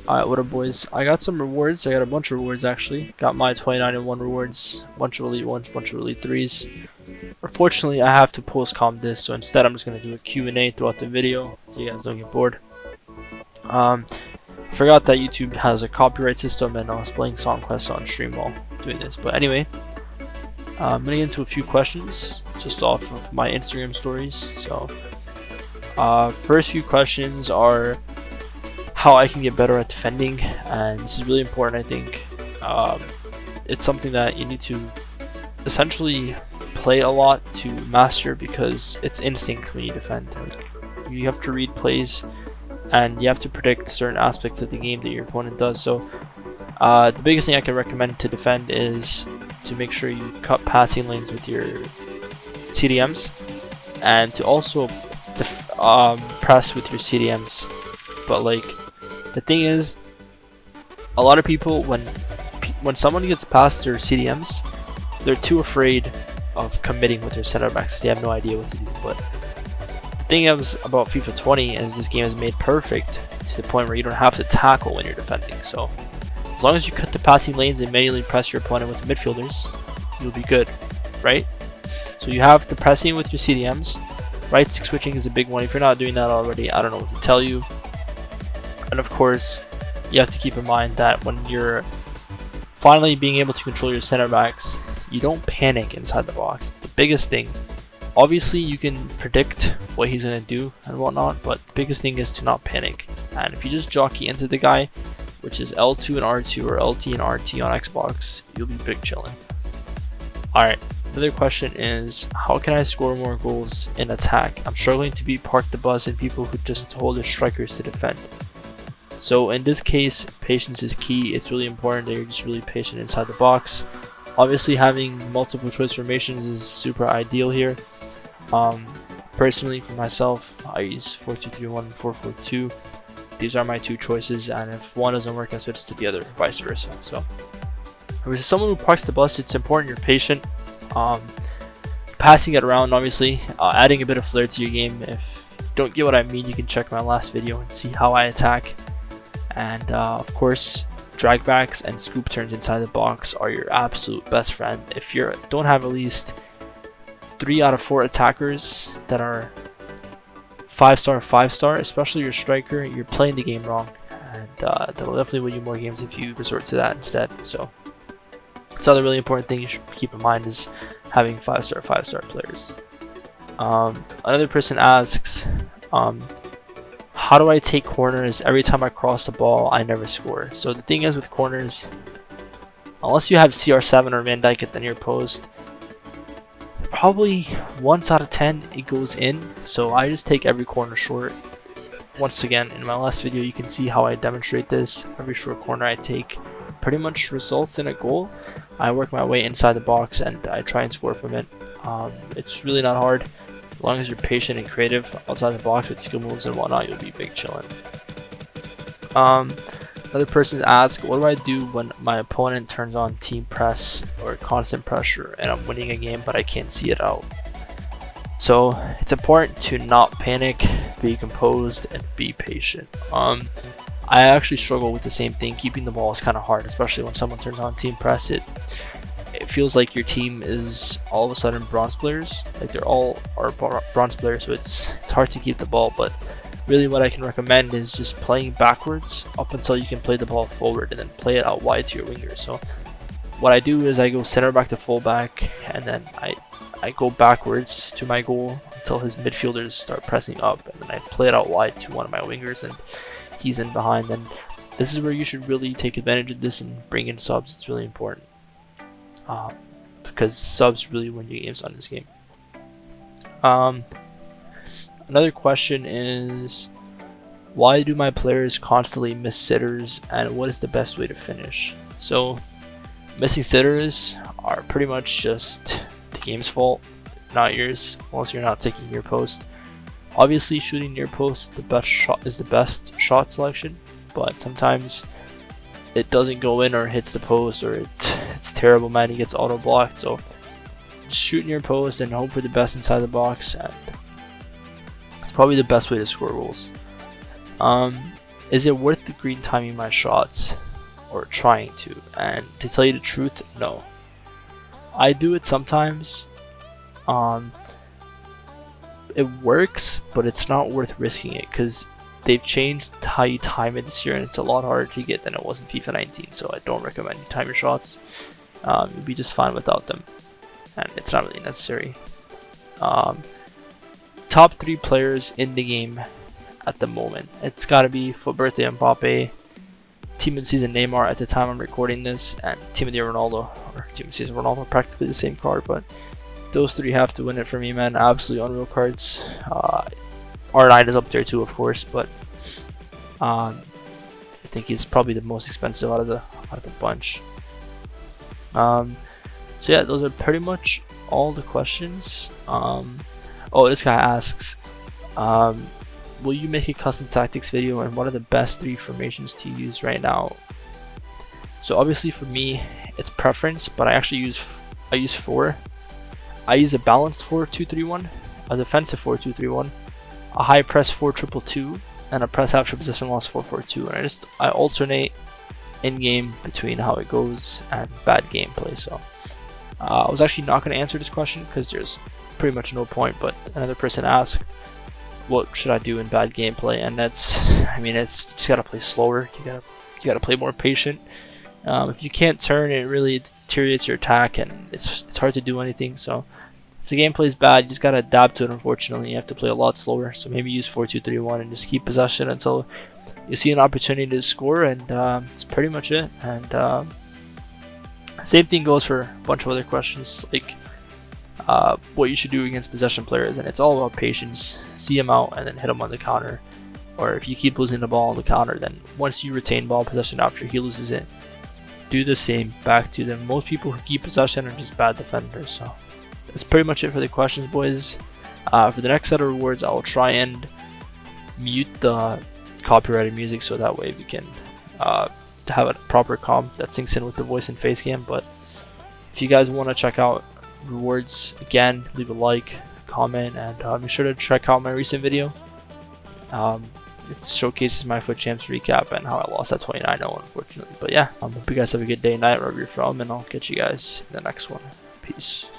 Alright, what up boys? I got some rewards. I got a bunch of rewards actually. Got my 29 and 1 rewards, bunch of elite 1s, bunch of elite 3s. Unfortunately, I have to post-com this, so instead I'm just going to do a Q&A throughout the video so you guys don't get bored. I forgot that YouTube has a copyright system and I was playing song quests on stream while doing this. But anyway, I'm going to get into a few questions just off of my Instagram stories. So, first few questions are how I can get better at defending, and this is really important. I think it's something that you need to essentially play a lot to master, because it's instinct when you defend. Like, you have to read plays and you have to predict certain aspects of the game that your opponent does. So the biggest thing I can recommend to defend is to make sure you cut passing lanes with your CDMs, and to also press with your CDMs. But like, the thing is, a lot of people, when someone gets past their CDMs, they're too afraid of committing with their center backs. They have no idea what to do. But the thing is about FIFA 20 is this game is made perfect to the point where you don't have to tackle when you're defending. So as long as you cut the passing lanes and manually press your opponent with the midfielders, you'll be good, right? So you have the pressing with your CDMs. Right stick switching is a big one. If you're not doing that already, I don't know what to tell you. And of course, you have to keep in mind that when you're finally being able to control your center backs, you don't panic inside the box. The biggest thing, obviously you can predict what he's going to do and whatnot, but the biggest thing is to not panic. And if you just jockey into the guy, which is L2 and R2 or LT and RT on Xbox, you'll be big chilling. Alright, another question is, how can I score more goals in attack? I'm struggling to beat Park the Bus and people who just hold their strikers to defend. So in this case, patience is key. It's really important that you're just really patient inside the box. Obviously, having multiple choice formations is super ideal here. Personally, for myself, I use 4-2-3-1 and 4-4-2. These are my two choices, and if one doesn't work, I switch to the other, vice versa. So, with someone who parks the bus, it's important you're patient. Passing it around, obviously, adding a bit of flair to your game. If you don't get what I mean, you can check my last video and see how I attack. And of course, drag backs and scoop turns inside the box are your absolute best friend. If you don't have at least 3 out of 4 attackers that are 5-star, 5-star, especially your striker, you're playing the game wrong. And that will definitely win you more games if you resort to that instead. So that's another really important thing you should keep in mind, is having 5-star, 5-star players. Another person asks, how do I take corners? Every time I cross the ball, I never score. So the thing is with corners, unless you have CR7 or Van Dijk at the near post, probably once out of 10 it goes in. So I just take every corner short. Once again, in my last video, you can see how I demonstrate this. Every short corner I take pretty much results in a goal. I work my way inside the box and I try and score from it. It's really not hard. As long as you're patient and creative outside the box with skill moves and whatnot, you'll be big chillin'. Another person asks, what do I do when my opponent turns on team press or constant pressure and I'm winning a game but I can't see it out? So it's important to not panic, be composed, and be patient. I actually struggle with the same thing. Keeping the ball is kind of hard, especially when someone turns on team press. It feels like your team is all of a sudden bronze players. Like, they're all are bronze players, so it's hard to keep the ball. But really what I can recommend is just playing backwards up until you can play the ball forward, and then play it out wide to your winger. So what I do is I go center back to full back, and then I go backwards to my goal until his midfielders start pressing up, and then I play it out wide to one of my wingers and he's in behind. And this is where you should really take advantage of this and bring in subs. It's really important. Because subs really win you games on this game. Another question is, why do my players constantly miss sitters, and what is the best way to finish? So missing sitters are pretty much just the game's fault, not yours, unless you're not taking near post. Obviously, shooting near post is the best shot selection, but sometimes it doesn't go in or hits the post, or it's terrible, man. He gets auto blocked. So just shoot near post and hope for the best inside the box, and it's probably the best way to score goals. Is it worth the green timing my shots or trying to? And to tell you the truth, no. I do it sometimes. It works, but it's not worth risking it because they've changed how you time it this year, and it's a lot harder to get than it was in FIFA 19. So I don't recommend you time your shots. You'll be just fine without them, and it's not really necessary. Top 3 players in the game at the moment. It's got to be for birthday Mbappe, team of the season Neymar at the time I'm recording this, and team of the year Ronaldo, or team of the season Ronaldo, practically the same card, but those 3 have to win it for me, man. Absolutely unreal cards. R9 is up there too, of course, but I think he's probably the most expensive out of the bunch. So yeah, those are pretty much all the questions. Oh, this guy asks, will you make a custom tactics video, and what are the best 3 formations to use right now? So obviously for me, it's preference, but I use 4. I use a balanced 4-2-3-1, a defensive 4-2-3-1, a high press 4-2-2-2, and a press after possession loss 4-4-2. And I alternate in game between how it goes and bad gameplay. So I was actually not going to answer this question because there's pretty much no point. But another person asked, what should I do in bad gameplay? And that's, I mean, it's you just gotta play slower. You gotta play more patient. If you can't turn, it really deteriorates your attack, and it's hard to do anything. So if the gameplay is bad, you just gotta adapt to it. Unfortunately, you have to play a lot slower. So maybe use 4-2-3-1 and just keep possession until you see an opportunity to score, and that's pretty much it. And same thing goes for a bunch of other questions, like what you should do against possession players, and it's all about patience. See them out and then hit them on the counter, or if you keep losing the ball on the counter, then once you retain ball possession after he loses it, do the same back to them. Most people who keep possession are just bad defenders. So that's pretty much it for the questions, boys. For the next set of rewards, I'll try and mute the copyrighted music so that way we can have a proper comp that syncs in with the voice and face cam. But if you guys want to check out rewards, again, leave a like, comment, and be sure to check out my recent video. It showcases my FUT Champs recap and how I lost that 29-0, unfortunately. But yeah, hope you guys have a good day, night, wherever you're from, and I'll catch you guys in the next one. Peace.